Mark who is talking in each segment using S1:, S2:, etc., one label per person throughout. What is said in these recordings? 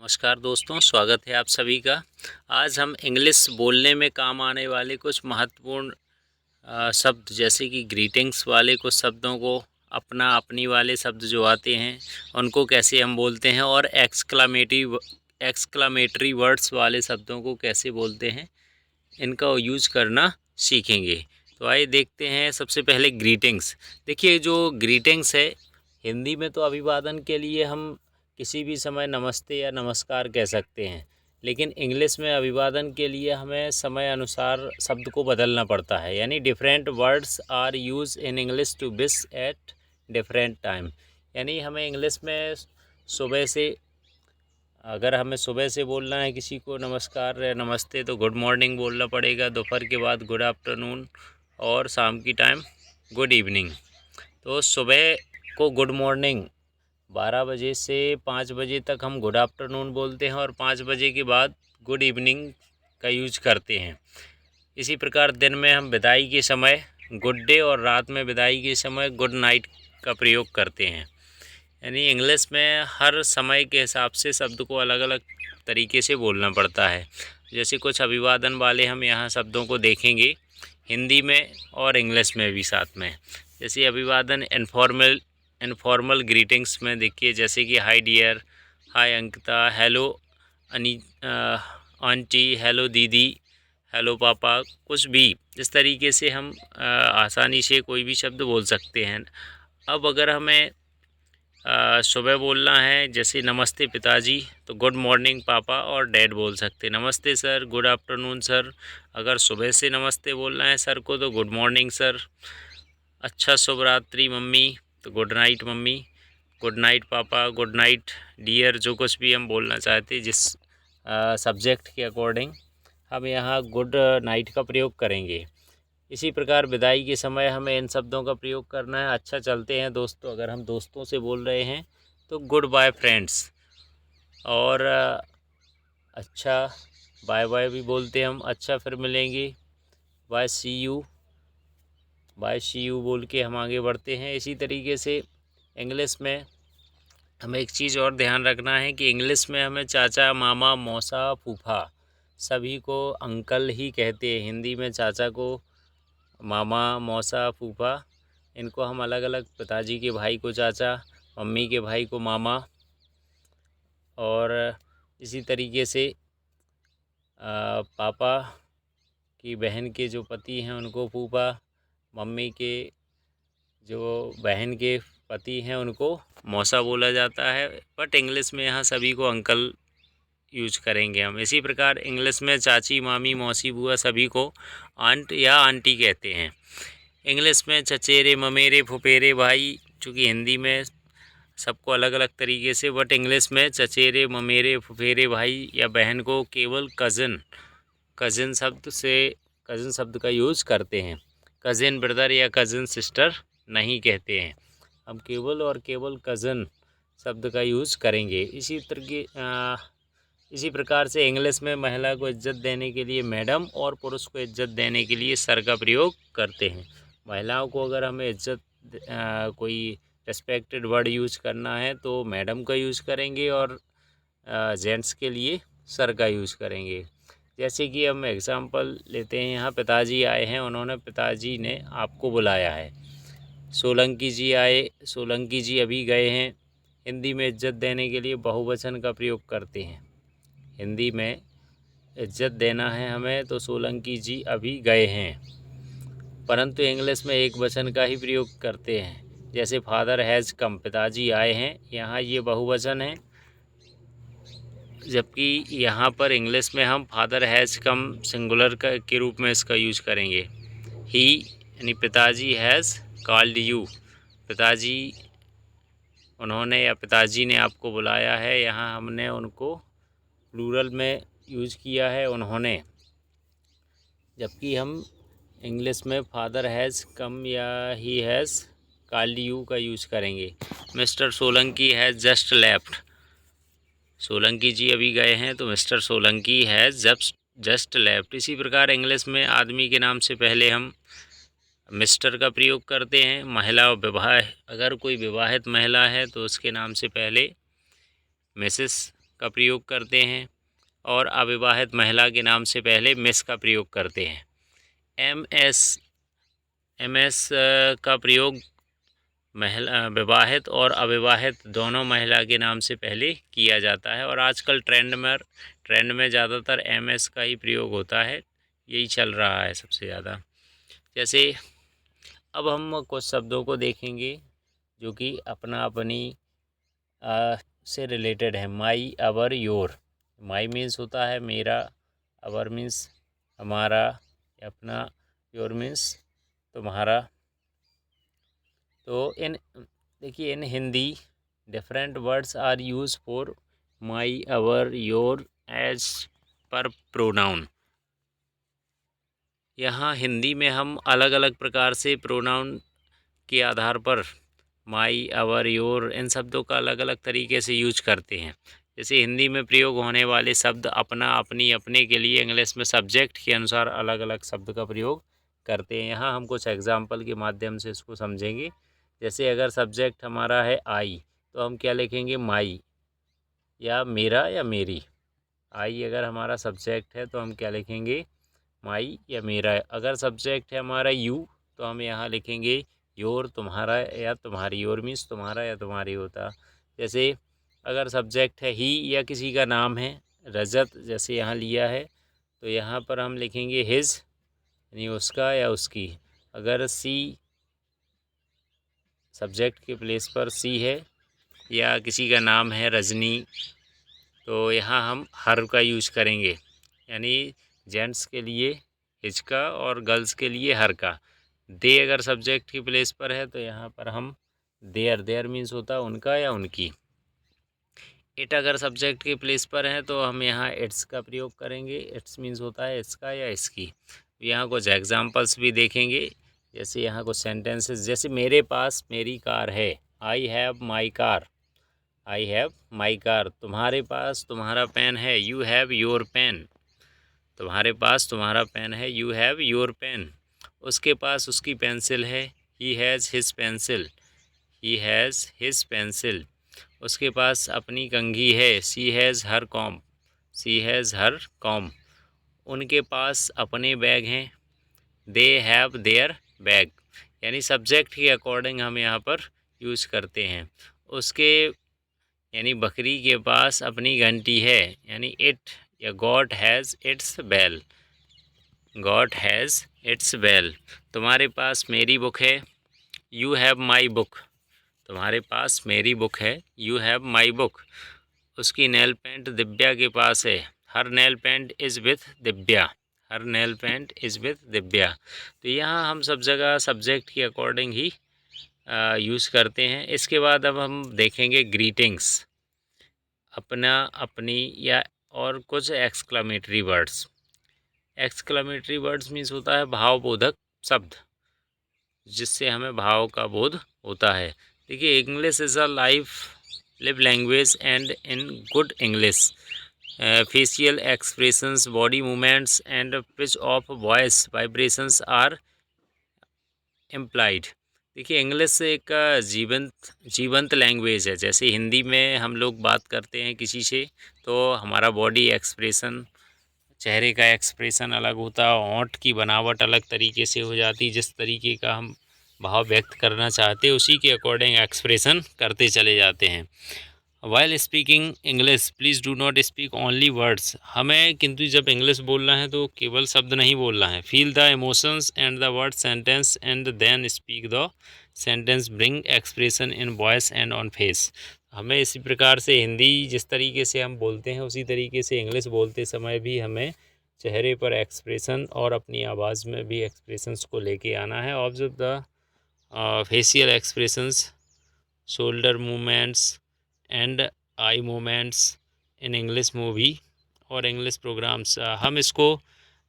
S1: नमस्कार दोस्तों, स्वागत है आप सभी का। आज हम इंग्लिश बोलने में काम आने वाले कुछ महत्वपूर्ण शब्द जैसे कि ग्रीटिंग्स वाले कुछ शब्दों को अपना अपनी वाले शब्द जो आते हैं उनको कैसे हम बोलते हैं और एक्सक्लामेटरी वर्ड्स वाले शब्दों को कैसे बोलते हैं, इनका यूज करना सीखेंगे। तो आइए देखते हैं। सबसे पहले ग्रीटिंग्स। देखिए, जो ग्रीटिंग्स है हिंदी में तो अभिवादन के लिए हम किसी भी समय नमस्ते या नमस्कार कह सकते हैं, लेकिन इंग्लिश में अभिवादन के लिए हमें समय अनुसार शब्द को बदलना पड़ता है। यानी different words are use in English to wish at different time. यानी हमें इंग्लिश में सुबह से, अगर हमें सुबह से बोलना है किसी को नमस्कार या नमस्ते, तो गुड मॉर्निंग बोलना पड़ेगा। दोपहर के बाद गुड आफ्टरनून और शाम की टाइम गुड इवनिंग। तो सुबह को गुड मॉर्निंग, 12 बजे से 5 बजे तक हम गुड आफ्टरनून बोलते हैं और 5 बजे के बाद गुड इवनिंग का यूज करते हैं। इसी प्रकार दिन में हम विदाई के समय गुड डे और रात में विदाई के समय गुड नाइट का प्रयोग करते हैं। यानी इंग्लिश में हर समय के हिसाब से शब्द को अलग अलग तरीके से बोलना पड़ता है। जैसे कुछ अभिवादन वाले हम यहाँ शब्दों को देखेंगे हिंदी में और इंग्लिश में भी साथ में। जैसे अभिवादन इनफॉर्मल ग्रीटिंग्स में देखिए, जैसे कि हाय डियर, हाय अंकिता, हेलो आंटी, हेलो दीदी, हेलो पापा, कुछ भी इस तरीके से हम आसानी से कोई भी शब्द बोल सकते हैं। अब अगर हमें सुबह बोलना है, जैसे नमस्ते पिताजी, तो गुड मॉर्निंग पापा और डैड बोल सकते हैं। नमस्ते सर, गुड आफ्टरनून सर। अगर सुबह से नमस्ते बोलना है सर को तो गुड मॉर्निंग सर। अच्छा शुभ रात्रि मम्मी, तो good night mummy. Good night पापा, गुड नाइट डियर, जो कुछ भी हम बोलना चाहते हैं जिस सब्जेक्ट के अकॉर्डिंग हम यहाँ गुड नाइट का प्रयोग करेंगे। इसी प्रकार विदाई के समय हमें इन शब्दों का प्रयोग करना है। अच्छा चलते हैं दोस्तों, अगर हम दोस्तों से बोल रहे हैं तो गुड बाय फ्रेंड्स। और अच्छा बाय बाय भी बोलते हैं हम, अच्छा फिर मिलेंगे, bye see you, bye see you बोल के हम आगे बढ़ते हैं। इसी तरीके से इंग्लिश में हमें एक चीज़ और ध्यान रखना है कि इंग्लिश में हमें चाचा, मामा, मौसा, फूफा सभी को अंकल ही कहते हैं। हिंदी में चाचा को मामा, मौसा, फूफा, इनको हम अलग अलग, पिताजी के भाई को चाचा, मम्मी के भाई को मामा, और इसी तरीके से पापा की बहन के जो पति हैं उनको फूफा, मम्मी के जो बहन के पति हैं उनको मौसा बोला जाता है। बट इंग्लिश में यहाँ सभी को अंकल यूज करेंगे हम। इसी प्रकार इंग्लिश में चाची, मामी, मौसी, बुआ सभी को आंट या आंटी कहते हैं। इंग्लिश में चचेरे, ममेरे, फुफेरे भाई, चूँकि हिंदी में सबको अलग अलग तरीके से, बट इंग्लिश में चचेरे, ममेरे, फुफेरे भाई या बहन को केवल कज़न शब्द का यूज़ करते हैं। कज़न ब्रदर या कज़न सिस्टर नहीं कहते हैं, हम केवल और केवल कज़न शब्द का यूज़ करेंगे। इसी प्रकार से इंग्लिश में महिला को इज्जत देने के लिए मैडम और पुरुष को इज्जत देने के लिए सर का प्रयोग करते हैं। महिलाओं को अगर हमें इज्जत कोई रेस्पेक्टेड वर्ड यूज़ करना है तो मैडम का यूज़ करेंगे, और जेंट्स के लिए सर का यूज़ करेंगे। जैसे कि हम एग्ज़ाम्पल लेते हैं, यहाँ पिताजी आए हैं, उन्होंने, पिताजी ने आपको बुलाया है। सोलंकी जी आए, सोलंकी जी अभी गए हैं। हिंदी में इज्जत देने के लिए बहुवचन का प्रयोग करते हैं। हिंदी में इज्जत देना है हमें तो सोलंकी जी अभी गए हैं, परंतु इंग्लिश में एक वचन का ही प्रयोग करते हैं। जैसे फादर हैज़ कम, पिताजी आए हैं, यहाँ ये बहुवचन है, जबकि यहाँ पर इंग्लिश में हम फादर हैज़ कम सिंगुलर के रूप में इसका यूज करेंगे। ही यानी पिताजी हैज़ कॉल्ड यू, पिताजी उन्होंने या पिताजी ने आपको बुलाया है, यहाँ हमने उनको प्लूरल में यूज किया है, उन्होंने। जबकि हम इंग्लिश में फादर हैज़ कम या ही हैज़ कॉल्ड यू का यूज करेंगे। Mister Solanki has just left, Solanki ji अभी गए हैं तो mister Solanki has just left. इसी प्रकार इंग्लिश में आदमी के नाम से पहले हम मिस्टर का प्रयोग करते हैं। महिला अगर कोई विवाहित महिला है तो उसके नाम से पहले मिसेस का प्रयोग करते हैं और अविवाहित महिला के नाम से पहले मिस का प्रयोग करते हैं। एमएस का प्रयोग महिला विवाहित और अविवाहित दोनों महिला के नाम से पहले किया जाता है और आजकल ट्रेंड में ज़्यादातर एमएस का ही प्रयोग होता है, यही चल रहा है सबसे ज़्यादा। जैसे अब हम कुछ शब्दों को देखेंगे जो कि अपना अपनी से रिलेटेड है। माई, अवर, योर। माई मीन्स होता है मेरा, अवर मीन्स हमारा, अपना, योर मीन्स तुम्हारा। तो देखिए in Hindi different words are use for my, our, your as per pronoun. यहाँ हिंदी में हम अलग अलग प्रकार से प्रोनाउन के आधार पर माई, अवर, योर इन शब्दों का अलग अलग तरीके से यूज करते हैं। जैसे हिंदी में प्रयोग होने वाले शब्द अपना, अपनी, अपने के लिए इंग्लिश में सब्जेक्ट के अनुसार अलग अलग शब्द का प्रयोग करते हैं। यहाँ हम कुछ एग्जाम्पल के माध्यम से इसको समझेंगे। जैसे अगर सब्जेक्ट हमारा है आई तो हम क्या लिखेंगे, माई, या मेरा या मेरी। आई अगर हमारा सब्जेक्ट है तो हम क्या लिखेंगे, माई या मेरा। अगर सब्जेक्ट है हमारा यू तो हम यहाँ लिखेंगे योर, तुम्हारा या तुम्हारी। योर मीन्स तुम्हारा या तुम्हारी होता। जैसे अगर सब्जेक्ट है ही या किसी का नाम है रजत, जैसे यहाँ लिया है तो यहाँ पर हम लिखेंगे हिज, यानी उसका या उसकी। अगर सी सब्जेक्ट के प्लेस पर सी है या किसी का नाम है रजनी तो यहाँ हम हर का यूज करेंगे, यानी जेंट्स के लिए हिज का और गर्ल्स के लिए हर का। दे अगर सब्जेक्ट की प्लेस पर है तो यहाँ पर हम देयर मीन्स होता है उनका या उनकी। इट अगर सब्जेक्ट की प्लेस पर है तो हम यहाँ इट्स का प्रयोग करेंगे। इट्स मीन्स होता है इसका या इसकी। यहाँ कुछ एग्जांपल्स भी देखेंगे। जैसे यहाँ कुछ सेंटेंसेस, जैसे मेरे पास मेरी कार है, I have my car, I have my car. तुम्हारे पास तुम्हारा पेन है, यू हैव योर पेन, तुम्हारे पास तुम्हारा पेन है, यू हैव योर पेन। उसके पास उसकी पेंसिल है, he has his pencil, he has his pencil. उसके पास अपनी कंघी है, she has her comb, she has her comb. उनके पास अपने बैग हैं, दे हैव देयर बैग। यानी सब्जेक्ट के अकॉर्डिंग हम यहाँ पर यूज़ करते हैं। उसके यानी बकरी के पास अपनी घंटी है, यानी इट या got has its bell, got has its bell. तुम्हारे पास मेरी बुक है, यू हैव माई बुक, तुम्हारे पास मेरी बुक है, यू हैव माई बुक। उसकी नेल पेंट दिव्या के पास है, her nail paint is with Divya, her nail paint is with Divya. तो यहाँ हम सब जगह सब्जेक्ट के अकॉर्डिंग ही यूज़ करते हैं। इसके बाद अब हम देखेंगे ग्रीटिंग्स, अपना, अपनी या और कुछ exclamatory words. Exclamatory words means होता है भावबोधक शब्द, जिससे हमें भाव का बोध होता है। देखिए English is a live language and in good English facial expressions, body movements and pitch of voice vibrations are implied. देखिए इंग्लिश एक जीवंत लैंग्वेज है। जैसे हिंदी में हम लोग बात करते हैं किसी से तो हमारा बॉडी एक्सप्रेशन, चेहरे का एक्सप्रेशन अलग होता है, होंठ की बनावट अलग तरीके से हो जाती, जिस तरीके का हम भाव व्यक्त करना चाहते हैं उसी के अकॉर्डिंग एक्सप्रेशन करते चले जाते हैं। While speaking English please do not speak only words. हमें किंतु जब इंग्लिश बोलना है तो केवल शब्द नहीं बोलना है। Feel the emotions and the word sentence and then speak the sentence, bring expression in voice and on face. हमें इसी प्रकार से हिंदी जिस तरीके से हम बोलते हैं उसी तरीके से इंग्लिश बोलते समय भी हमें चेहरे पर एक्सप्रेशन और अपनी आवाज़ में भी एक्सप्रेशंस को लेके आना है। Observe the facial expressions, shoulder movements and eye movements in English movie और इंग्लिश प्रोग्राम्स। हम इसको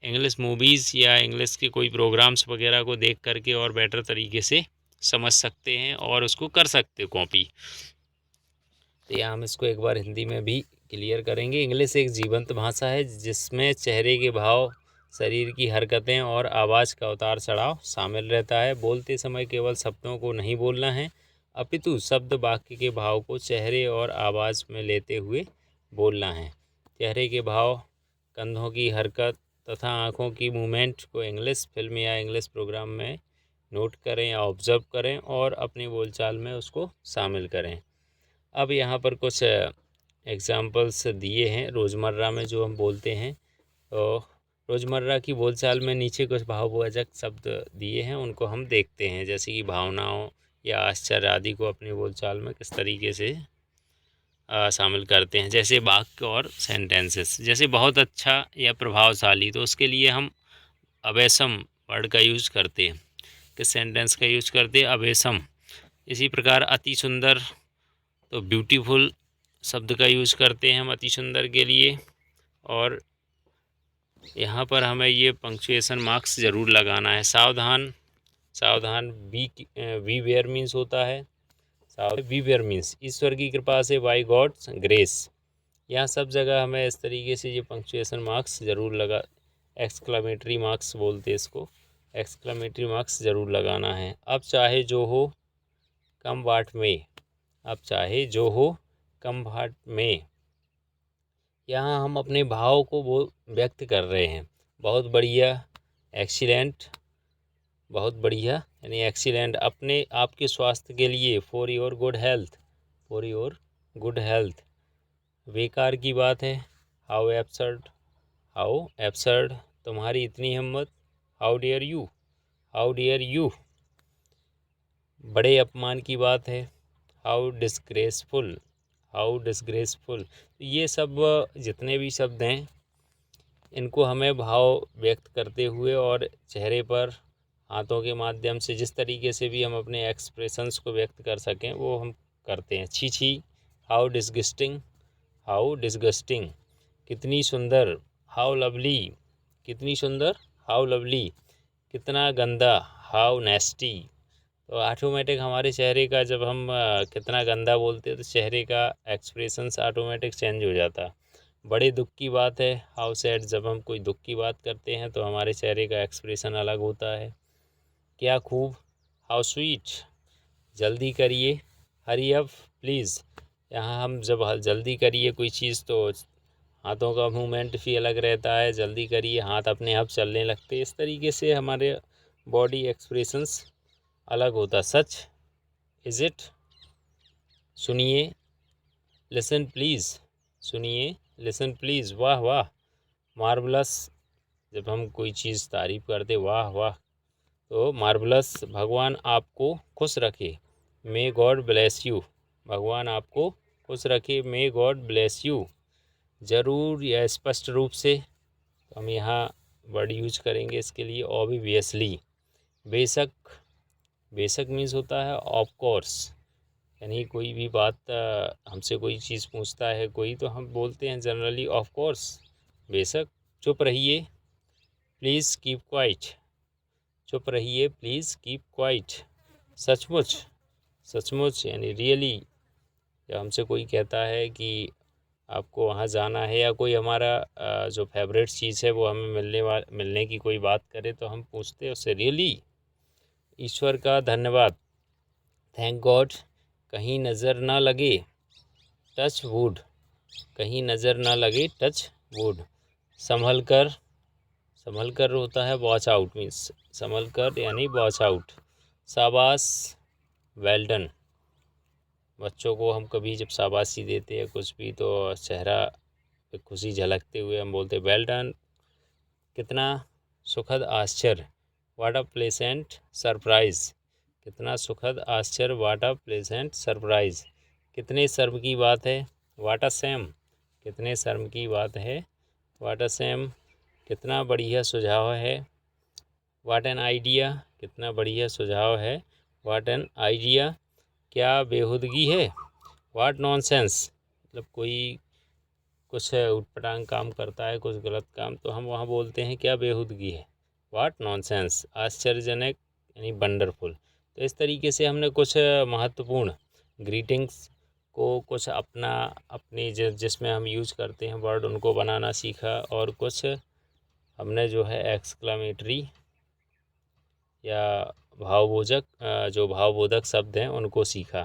S1: इंग्लिश मूवीज़ या इंग्लिश के कोई प्रोग्राम्स वगैरह को देख करके और बेटर तरीके से समझ सकते हैं और उसको कर सकते कॉपी। तो यहाँ हम इसको एक बार हिंदी में भी क्लियर करेंगे। इंग्लिश एक जीवंत भाषा है जिसमें चेहरे के भाव, शरीर की हरकतें और आवाज़ का उतार चढ़ाव शामिल रहता है। बोलते समय केवल शब्दों को नहीं बोलना है, अपितु शब्द वाक्य के भाव को चेहरे और आवाज़ में लेते हुए बोलना है। चेहरे के भाव, कंधों की हरकत तथा आँखों की मूवमेंट को इंग्लिश फिल्म या इंग्लिश प्रोग्राम में नोट करें या ऑब्ज़र्व करें और अपनी बोलचाल में उसको शामिल करें। अब यहाँ पर कुछ एग्ज़ाम्पल्स दिए हैं रोज़मर्रा में जो हम बोलते हैं। तो रोज़मर्रा की बोलचाल में नीचे कुछ भाववाचक शब्द दिए हैं, उनको हम देखते हैं, जैसे कि भावनाओं या आश्चर्य आदि को अपनी बोलचाल में किस तरीके से शामिल करते हैं। जैसे वाक्य और सेंटेंसेस, जैसे बहुत अच्छा या प्रभावशाली, तो उसके लिए हम अवेसम वर्ड का यूज़ करते हैं। किस सेंटेंस का यूज़ करते हैं? अवेसम। इसी प्रकार अति सुंदर, तो ब्यूटीफुल शब्द का यूज़ करते हैं हम अति सुंदर के लिए। और यहाँ पर हमें ये पंक्चुएशन मार्क्स ज़रूर लगाना है। सावधान, सावधान बी वेयर मीन्स होता है, बी वेयर मीन्स ईश्वर की कृपा से, बाय गॉड्स ग्रेस। यहाँ सब जगह हमें इस तरीके से ये पंक्चुएशन मार्क्स ज़रूर लगा, एक्सक्लामेटरी मार्क्स बोलते हैं इसको, एक्सक्लामेटरी मार्क्स ज़रूर लगाना है। अब चाहे जो हो कम वाट में, अब चाहे जो हो कम वाट में, यहाँ हम अपने भाव को वो व्यक्त कर रहे हैं। बहुत बढ़िया, एक्सीलेंट, बहुत बढ़िया यानी एक्सीलेंट, अपने आपके स्वास्थ्य के लिए, for your good health, for your good health. बेकार की बात है, हाउ एब्सर्ड, हाउ एब्सर्ड, तुम्हारी इतनी हिम्मत, how dare you, how dare you. बड़े अपमान की बात है, हाउ डिसग्रेसफुल, हाउ डिसग्रेसफुल। ये सब जितने भी शब्द हैं, इनको हमें भाव व्यक्त करते हुए और चेहरे पर हाथों के माध्यम से जिस तरीके से भी हम अपने एक्सप्रेशंस को व्यक्त कर सकें वो हम करते हैं। छी छी, हाउ डिसगस्टिंग, हाउ डिसगस्टिंग। कितनी सुंदर, हाउ लवली, कितनी सुंदर, हाउ लवली। कितना गंदा, हाउ नेस्टी। तो ऑटोमेटिक हमारे चेहरे का जब हम कितना गंदा बोलते हैं तो चेहरे का एक्सप्रेशंस ऑटोमेटिक चेंज हो जाता है। बड़े दुख की बात है, हाउ सैड, जब हम कोई दुख की बात करते हैं तो हमारे चेहरे का एक्सप्रेशन अलग होता है। क्या खूब, हाउ स्वीट। जल्दी करिए, हरी अप प्लीज़। यहाँ हम जब जल्दी करिए कोई चीज़ तो हाथों का मूवमेंट भी अलग रहता है, जल्दी करिए, हाथ अपने आप चलने लगते हैं। इस तरीके से हमारे बॉडी एक्सप्रेशंस अलग होता। सच, इज़ इट, सुनिए, लिसन प्लीज़, सुनिए, लिसन प्लीज़, वाह वाह, मार्वलस, जब हम कोई चीज़ तारीफ़ करते वाह वाह, तो मार्वलस, भगवान आपको खुश रखे, मे गॉड ब्लेस यू, भगवान आपको खुश रखे, मे गॉड ब्लेस यू। ज़रूर या स्पष्ट रूप से, तो हम यहाँ वर्ड यूज करेंगे इसके लिए, ऑब्वियसली। बेशक, बेशक मीन्स होता है ऑफ कोर्स, यानी कोई भी बात हमसे कोई चीज़ पूछता है कोई, तो हम बोलते हैं जनरली ऑफ कोर्स, बेशक। चुप रहिए, प्लीज़ कीप क्वाइट, चुप रहिए, प्लीज़ कीप क्वाइट। सचमुच, सचमुच यानी रियली, जब हमसे कोई कहता है कि आपको वहाँ जाना है या कोई हमारा जो फेवरेट चीज़ है वो हमें मिलने की कोई बात करे तो हम पूछते हैं उससे रियली, ईश्वर का धन्यवाद, थैंक गॉड, कहीं नज़र ना लगे, टच वुड, कहीं नज़र ना लगे, टच वुड। संभल कर, संभल कर होता है वॉच आउट मीन्स, संभल कर यानी वॉच आउट। शाबाश, वेल डन, बच्चों को हम कभी जब शाबाशी देते हैं कुछ भी तो चेहरा पे खुशी झलकते हुए हम बोलते वेल डन। कितना सुखद आश्चर्य, व्हाट अ प्लेजेंट सरप्राइज़, कितना सुखद आश्चर्य, व्हाट अ प्लेजेंट सरप्राइज़। कितने शर्म की बात है, व्हाट अ शैम, कितने शर्म की बात है, व्हाट अ शैम। कितना बढ़िया सुझाव है, व्हाट एन आइडिया, कितना बढ़िया सुझाव है, व्हाट एन आइडिया। क्या बेहूदगी है, व्हाट नॉनसेंस, मतलब कोई कुछ उटपटांग काम करता है, कुछ गलत काम, तो हम वहाँ बोलते हैं क्या बेहूदगी है, व्हाट नॉनसेंस। आश्चर्यजनक यानी वंडरफुल। तो इस तरीके से हमने कुछ महत्वपूर्ण ग्रीटिंग्स को कुछ अपना अपनी जिसमें हम यूज करते हैं वर्ड उनको बनाना सीखा, और कुछ हमने जो है एक्सक्लामेटरी या भावबोधक जो भावबोधक शब्द हैं उनको सीखा।